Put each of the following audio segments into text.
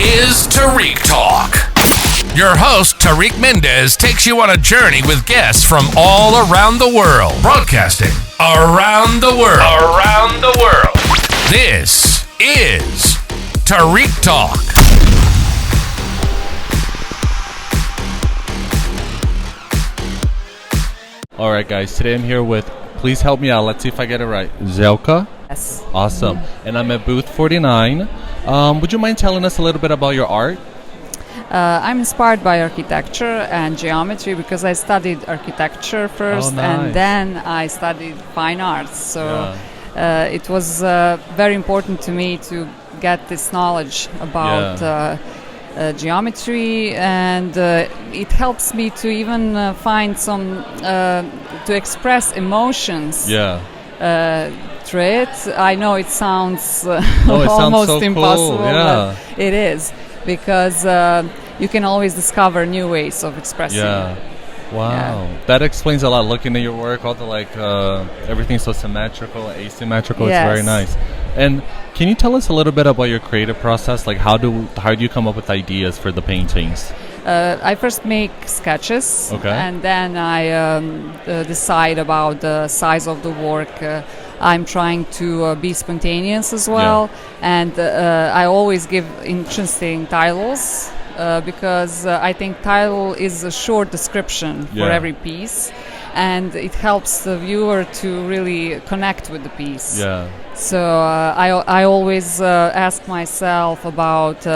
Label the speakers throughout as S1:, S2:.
S1: is Tarik Talk. Your host, Tarik Mendez, takes you on a journey with guests from all around the world. Broadcasting around the world. Around the world. This is Tarik Talk.
S2: All right, guys. Today I'm here with, please help me out. Let's see if I get it right. Zeljka?
S3: Yes.
S2: Awesome. And I'm at booth 49. Would you mind telling us a little bit about your art?
S3: I'm inspired by architecture and geometry because I studied architecture first,
S2: nice.
S3: and then I studied fine arts. So it was very important to me to get this knowledge about geometry, and it helps me to even find some to express emotions. Through it. I know it sounds almost
S2: so
S3: impossible,
S2: cool. Yeah.
S3: but it is, because you can always discover new ways of expressing.
S2: Wow.
S3: Yeah.
S2: That explains a lot. Looking at your work, all the everything's so symmetrical, asymmetrical.
S3: Yes.
S2: It's very nice. And can you tell us a little bit about your creative process? Like how do you come up with ideas for the paintings?
S3: I first make sketches, and then I decide about the size of the work. I'm trying to be spontaneous as well, and I always give interesting titles because I think title is a short description for every piece, and it helps the viewer to really connect with the piece. So I always ask myself about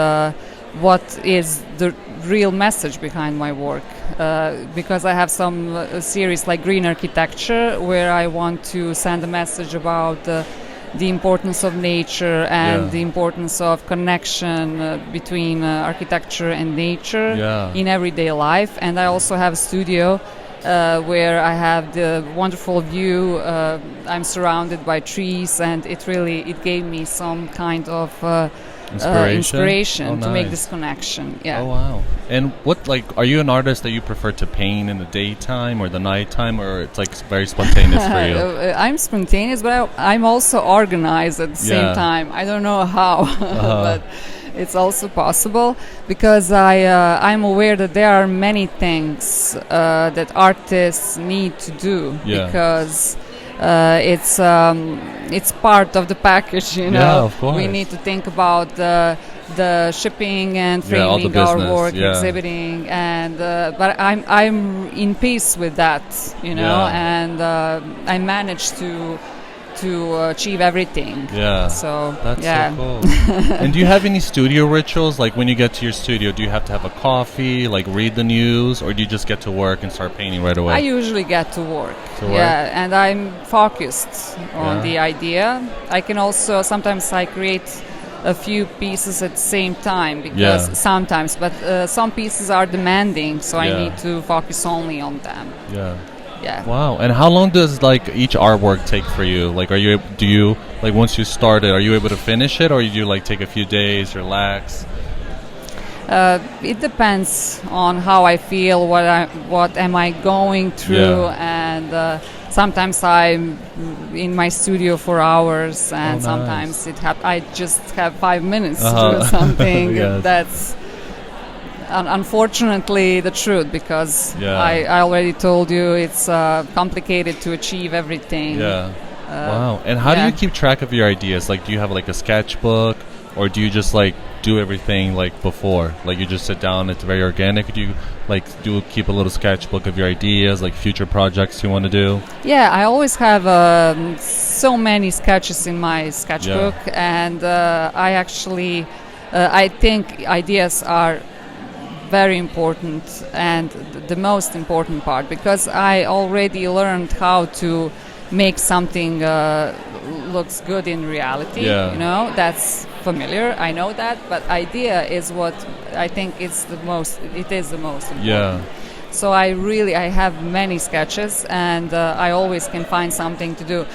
S3: what is the real message behind my work, because I have some series like Green Architecture, where I want to send a message about the importance of nature and the importance of connection between architecture and nature in everyday life. And I also have a studio where I have the wonderful view. I'm surrounded by trees, and it gave me some kind of inspiration to make this connection.
S2: Oh wow! And are you an artist that you prefer to paint in the daytime or the nighttime, or it's like very spontaneous for you?
S3: I'm spontaneous, but I'm also organized at the same time. I don't know how, but it's also possible, because I'm aware that there are many things that artists need to do, because it's part of the package, you know.
S2: Yeah, of course.
S3: We need to think about the shipping and framing our work, exhibiting, and but I'm in peace with that, you know, and I managed to achieve everything. So
S2: that's so cool. And do you have any studio rituals? Like when you get to your studio, do you have to have a coffee, like read the news, or do you just get to work and start painting right away?
S3: I usually get to work. And I'm focused on the idea. I can also sometimes I create a few pieces at the same time, because sometimes, but some pieces are demanding, so I need to focus only on them.
S2: Wow. And how long does each artwork take for you? Like, do you once you start it, are you able to finish it, or do you take a few days, relax?
S3: It depends on how I feel, what am I going through, and sometimes I'm in my studio for hours, and sometimes I just have 5 minutes to do something. That's unfortunately the truth, because I already told you it's complicated to achieve everything.
S2: Wow. And how do you keep track of your ideas? Like, do you have a sketchbook, or do you just do everything before? Like, you just sit down, it's very organic? Do you keep a little sketchbook of your ideas, future projects you want to do?
S3: I always have so many sketches in my sketchbook, and I actually I think ideas are very important, and the most important part, because I already learned how to make something looks good in reality. You know, that's familiar, I know that, but idea is what I think it is the most important. So I have many sketches, and I always can find something to do.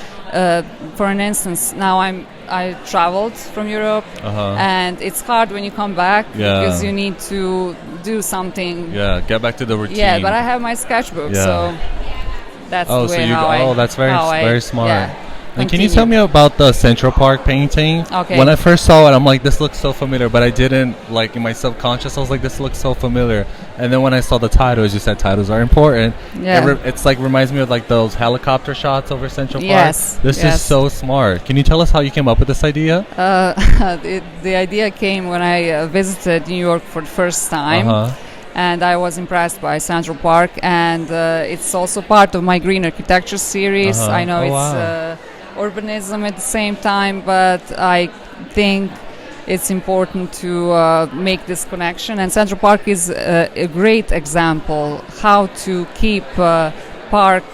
S3: For an instance, now I traveled from Europe, and it's hard when you come back because you need to do something.
S2: Get back to the routine.
S3: But I have my sketchbook, so that's the way
S2: that's very smart. And can you tell me about the Central Park painting?
S3: Okay.
S2: When I first saw it, I'm like, this looks so familiar, but I didn't, like, in my subconscious, I was like, this looks so familiar. And then when I saw the titles, you said titles are important.
S3: Yeah.
S2: It's like, reminds me of like those helicopter shots over Central Park.
S3: Yes.
S2: This is so smart. Can you tell us how you came up with this idea?
S3: The idea came when I visited New York for the first time. And I was impressed by Central Park, and it's also part of my green architecture series. I know it's urbanism at the same time, but I think it's important to make this connection. And Central Park is a great example how to keep park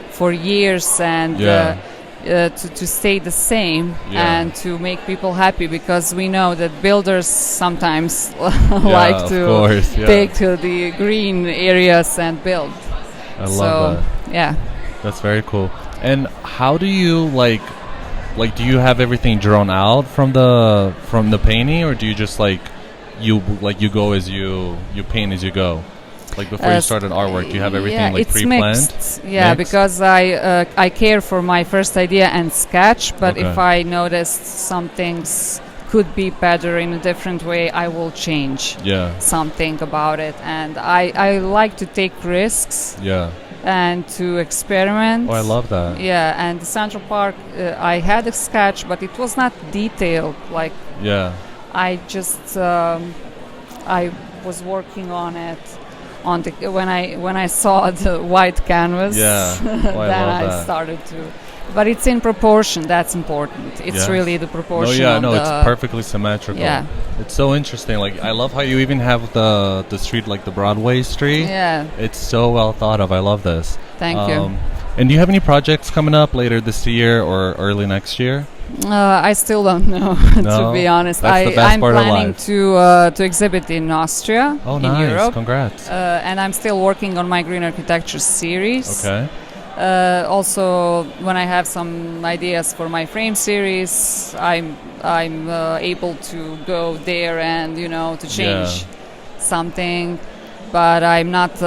S3: for years and to stay the same and to make people happy, because we know that builders sometimes like to take to the green areas and build.
S2: I love that.
S3: Yeah.
S2: That's very cool. And how do you like do you have everything drawn out from the painting, or do you just you go as you paint as you go? Like before you start an artwork, do you have everything pre-planned?
S3: Mixed. Yeah, because I care for my first idea and sketch, but if I notice some things could be better in a different way, I will change something about it. And I like to take risks. Yeah. And to experiment.
S2: Oh, I love that.
S3: Yeah, and the Central Park, I had a sketch, but it was not detailed. I just I was working on it when I saw the white canvas.
S2: Yeah,
S3: then I started to. But it's in proportion. That's important. It's really the proportion.
S2: It's perfectly symmetrical. Yeah, it's so interesting. I love how you even have the street, like the Broadway street.
S3: Yeah,
S2: it's so well thought of. I love this.
S3: Thank you.
S2: And do you have any projects coming up later this year or early next year?
S3: I still don't know, to be honest. I'm planning to exhibit in Austria, in Europe.
S2: Congrats.
S3: And I'm still working on my green architecture series.
S2: Okay.
S3: Also, when I have some ideas for my frame series, I'm able to go there and to change something. But I'm not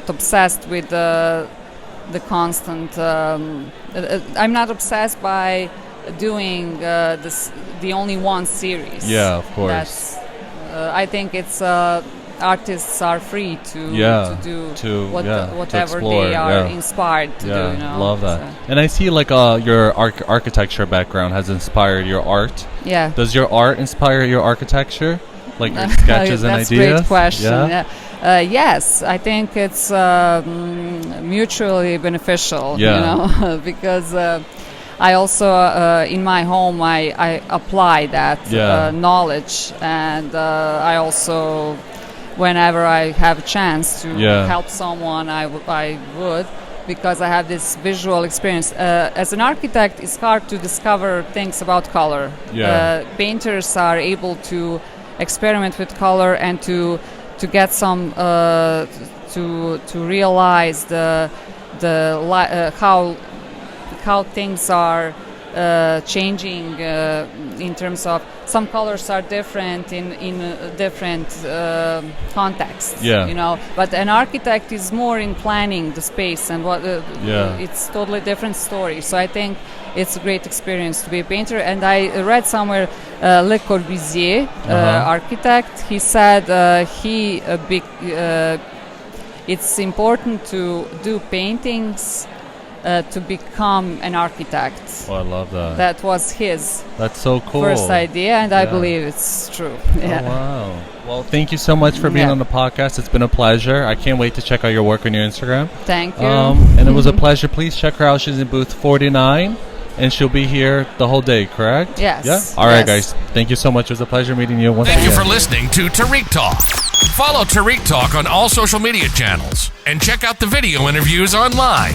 S3: obsessed with the constant. I'm not obsessed by doing the only one series.
S2: Yeah, of course.
S3: I think it's. Artists are free to do whatever they are inspired to do.
S2: Love that. And I see your architecture background has inspired your art.
S3: Yeah.
S2: Does your art inspire your architecture? Like your sketches and
S3: ideas? That's
S2: a
S3: great question. Yeah. Yes, I think it's mutually beneficial. Because I also in my home I apply that knowledge, and I also. Whenever I have a chance to help someone, I would, because I have this visual experience. As an architect, it's hard to discover things about color. Painters are able to experiment with color and to get some to realize how things are changing in terms of some colors are different in different contexts. But an architect is more in planning the space and what it's totally different story. So I think it's a great experience to be a painter. And I read somewhere Le Corbusier, architect, he said it's important to do paintings to become an architect.
S2: Oh, I love that.
S3: That was his
S2: so cool.
S3: first idea, and I believe it's true. Yeah.
S2: Oh, wow. Well, thank you so much for being on the podcast. It's been a pleasure. I can't wait to check out your work on your Instagram.
S3: Thank you.
S2: And it was a pleasure. Please check her out. She's in booth 49, and she'll be here the whole day, correct?
S3: Yes.
S2: Yeah? All right, guys. Thank you so much. It was a pleasure meeting you once again.
S1: Thank you for listening to Tarik Talk. Follow Tarik Talk on all social media channels, and check out the video interviews online.